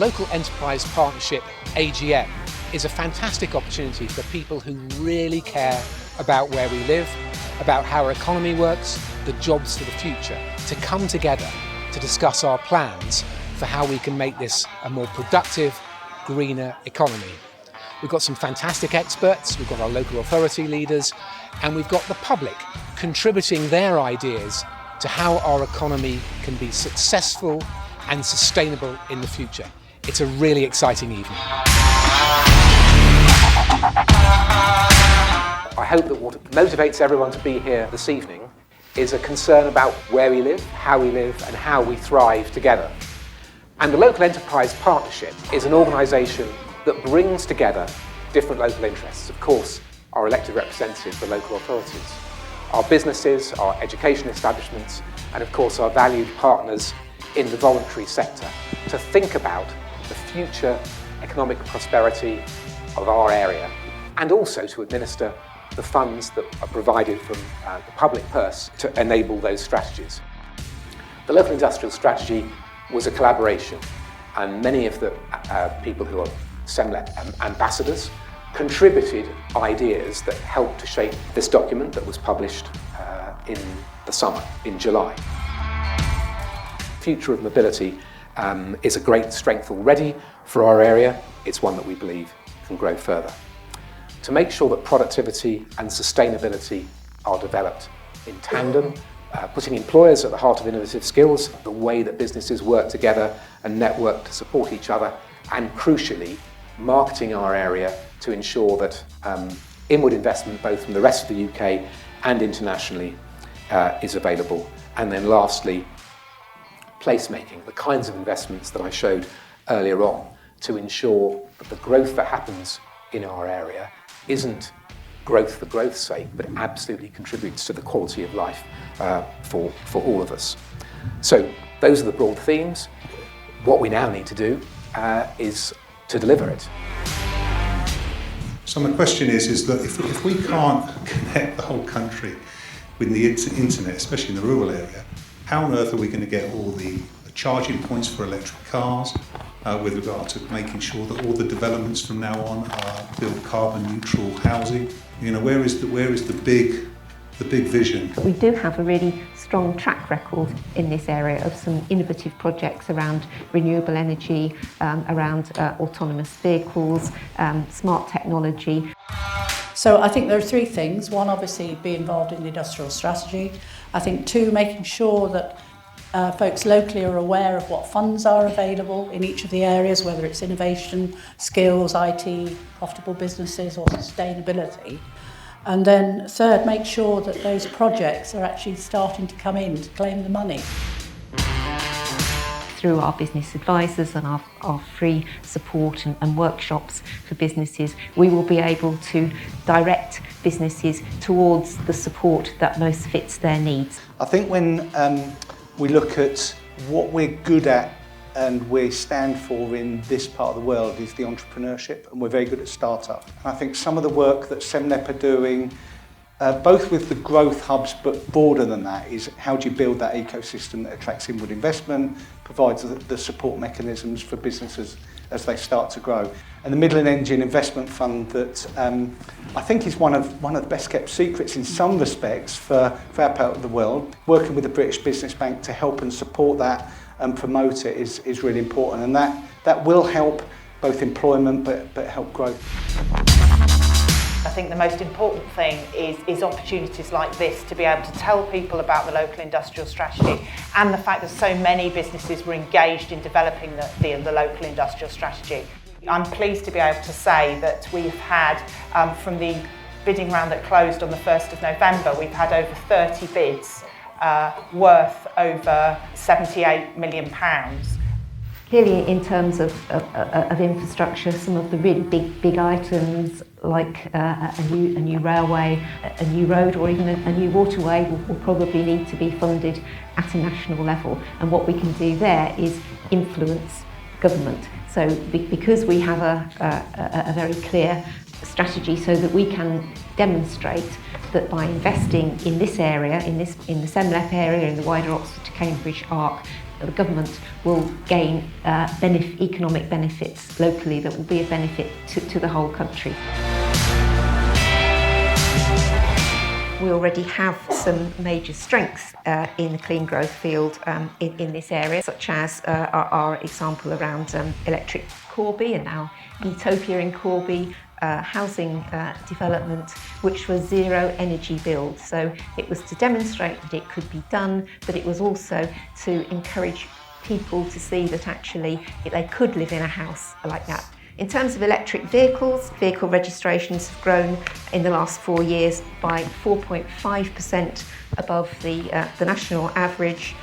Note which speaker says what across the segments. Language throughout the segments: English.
Speaker 1: Local Enterprise Partnership AGM is a fantastic opportunity for people who really care about where we live, about how our economy works, the jobs for the future, to come together to discuss our plans for how we can make this a more productive, greener economy. We've got some fantastic experts, we've got our local authority leaders, and we've got the public contributing their ideas to how our economy can be successful and sustainable in the future. It's a really exciting evening. I hope that what motivates everyone to be here this evening is a concern about where we live, and how we thrive together. And the Local Enterprise Partnership is an organisation that brings together different local interests. Of course, our elected representatives, the local authorities, our businesses, our education establishments, and of course our valued partners in the voluntary sector, to think about the future economic prosperity of our area, and also to administer the funds that are provided from the public purse to enable those strategies. The local industrial strategy was a collaboration, and many of the people who are SEMLEP ambassadors contributed ideas that helped to shape this document that was published in the summer, in July. Future of mobility is a great strength already for our area. It's one that we believe can grow further. To make sure that productivity and sustainability are developed in tandem, putting employers at the heart of innovative skills, the way that businesses work together and network to support each other, and crucially, marketing our area to ensure that inward investment, both from the rest of the UK and internationally, is available. And then lastly, placemaking, the kinds of investments that I showed earlier on, to ensure that the growth that happens in our area isn't growth for growth's sake, but absolutely contributes to the quality of life for all of us. So those are the broad themes. What we now need to do is to deliver it.
Speaker 2: So my question is that if we can't connect the whole country with the internet, especially in the rural area, how on earth are we going to get all the charging points for electric cars, with regard to making sure that all the developments from now on build carbon neutral housing? You know, where is the big vision?
Speaker 3: We do have a really strong track record in this area of some innovative projects around renewable energy, around autonomous vehicles, smart technology.
Speaker 4: So I think there are three things. One, obviously, be involved in the industrial strategy. I think two, making sure that folks locally are aware of what funds are available in each of the areas, whether it's innovation, skills, IT, profitable businesses or sustainability. And then third, make sure that those projects are actually starting to come in to claim the money.
Speaker 3: Through our business advisors and our free support and workshops for businesses, we will be able to direct businesses towards the support that most fits their needs.
Speaker 5: I think when we look at what we're good at and we stand for in this part of the world is the entrepreneurship, and we're very good at startup. And I think some of the work that SEMLEP are doing, both with the growth hubs but broader than that, is how do you build that ecosystem that attracts inward investment, provides the support mechanisms for businesses as they start to grow. And the Midland Engine Investment Fund that I think is one of the best kept secrets in some respects for our part of the world. Working with the British Business Bank to help and support that and promote it is really important, and that will help both employment but help growth.
Speaker 6: I think the most important thing is opportunities like this to be able to tell people about the local industrial strategy and the fact that so many businesses were engaged in developing the local industrial strategy. I'm pleased to be able to say that we've had, from the bidding round that closed on the 1st of November, we've had over 30 bids worth over £78 million.
Speaker 3: Clearly, in terms of infrastructure, some of the really big items like a new railway, a new road, or even a new waterway will probably need to be funded at a national level. And what we can do there is influence government. So because we have a very clear strategy, so that we can demonstrate that by investing in this area, in the SEMLEP area, in the wider Oxford to Cambridge arc, the government will gain economic benefits locally that will be a benefit to the whole country. We already have some major strengths in the clean growth field in this area, such as our example around electric Corby and now Utopia in Corby, housing development, which was zero energy build. So it was to demonstrate that it could be done, but it was also to encourage people to see that actually they could live in a house like that. In terms of electric vehicles, vehicle registrations have grown in the last 4 years by 4.5% above the national average.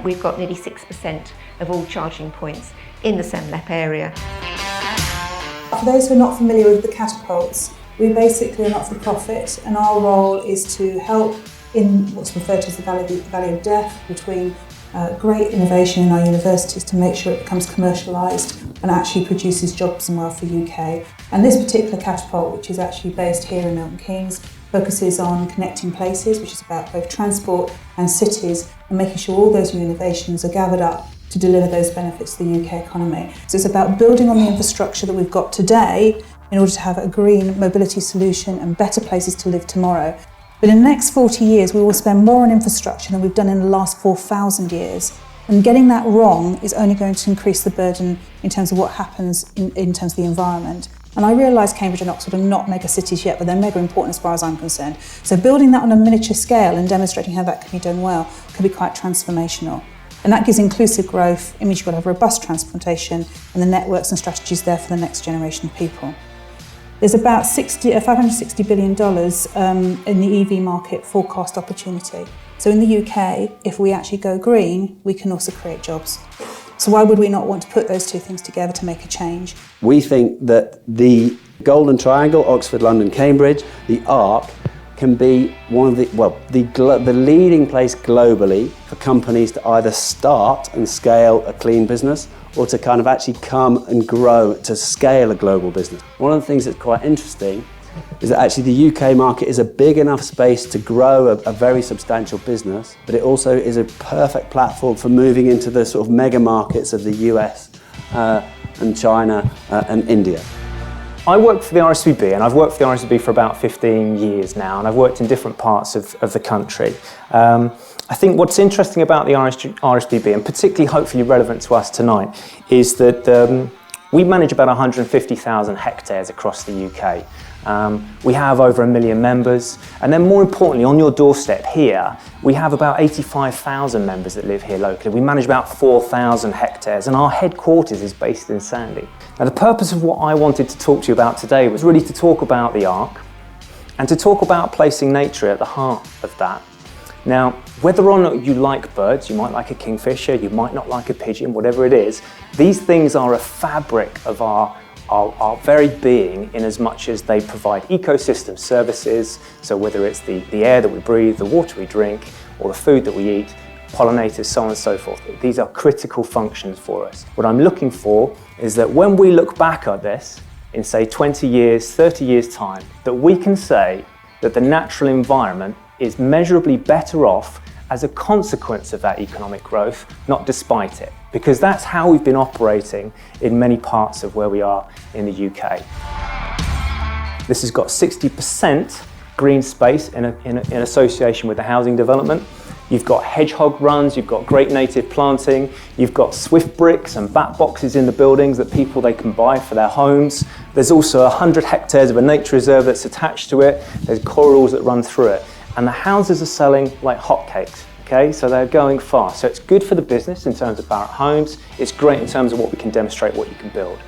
Speaker 3: We've got nearly 6% of all charging points in the SEMLEP area.
Speaker 7: For those who are not familiar with the catapults, we basically are not-for-profit, and our role is to help in what's referred to as the valley of death between great innovation in our universities to make sure it becomes commercialised and actually produces jobs and wealth for the UK. And this particular catapult, which is actually based here in Milton Keynes, focuses on connecting places, which is about both transport and cities, and making sure all those new innovations are gathered up to deliver those benefits to the UK economy. So it's about building on the infrastructure that we've got today in order to have a green mobility solution and better places to live tomorrow. But in the next 40 years, we will spend more on infrastructure than we've done in the last 4,000 years. And getting that wrong is only going to increase the burden in terms of what happens in terms of the environment. And I realise Cambridge and Oxford are not mega cities yet, but they're mega important as far as I'm concerned. So building that on a miniature scale and demonstrating how that can be done well can be quite transformational. And that gives inclusive growth. It means you've got to have robust transportation and the networks and strategies there for the next generation of people. There's about $560 billion in the EV market forecast opportunity. So in the UK, if we actually go green, we can also create jobs. So why would we not want to put those two things together to make a change?
Speaker 8: We think that the Golden Triangle, Oxford, London, Cambridge, the ARC, can be one of the leading place globally for companies to either start and scale a clean business or to kind of actually come and grow to scale a global business. One of the things that's quite interesting is that actually the UK market is a big enough space to grow a very substantial business, but it also is a perfect platform for moving into the sort of mega markets of the US and China and India.
Speaker 9: I work for the RSPB, and I've worked for the RSPB for about 15 years now, and I've worked in different parts of the country. I think what's interesting about the RSPB, and particularly hopefully relevant to us tonight, is that we manage about 150,000 hectares across the UK. We have over 1 million members, and then more importantly, on your doorstep here, we have about 85,000 members that live here locally. We manage about 4,000 hectares, and our headquarters is based in Sandy. Now, the purpose of what I wanted to talk to you about today was really to talk about the ARC and to talk about placing nature at the heart of that. Now, whether or not you like birds, you might like a kingfisher, you might not like a pigeon, whatever it is, these things are a fabric of our very being, in as much as they provide ecosystem services. So whether it's the air that we breathe, the water we drink, or the food that we eat, pollinators, so on and so forth. These are critical functions for us. What I'm looking for is that when we look back at this in, say, 20 years, 30 years' time, that we can say that the natural environment is measurably better off as a consequence of that economic growth, not despite it. Because that's how we've been operating in many parts of where we are in the UK. This has got 60% green space in association with the housing development. You've got hedgehog runs, you've got great native planting, you've got swift bricks and bat boxes in the buildings that they can buy for their homes. There's also 100 hectares of a nature reserve that's attached to it. There's corridors that run through it. And the houses are selling like hotcakes, okay? So they're going fast. So it's good for the business in terms of Barratt Homes. It's great in terms of what we can demonstrate, what you can build.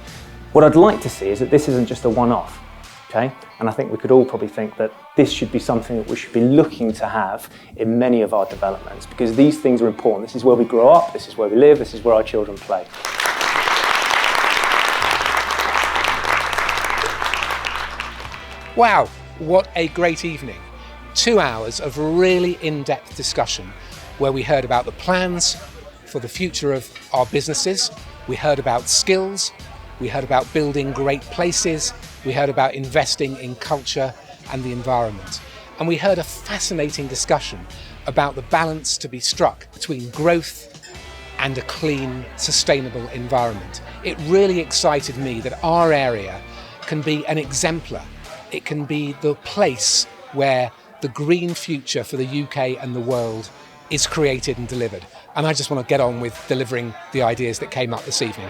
Speaker 9: What I'd like to see is that this isn't just a one-off, okay? And I think we could all probably think that this should be something that we should be looking to have in many of our developments, because these things are important. This is where we grow up, this is where we live, this is where our children play.
Speaker 1: Wow, what a great evening. 2 hours of really in-depth discussion where we heard about the plans for the future of our businesses, we heard about skills, we heard about building great places, we heard about investing in culture and the environment. And we heard a fascinating discussion about the balance to be struck between growth and a clean, sustainable environment. It really excited me that our area can be an exemplar. It can be the place where the green future for the UK and the world is created and delivered. And I just want to get on with delivering the ideas that came up this evening.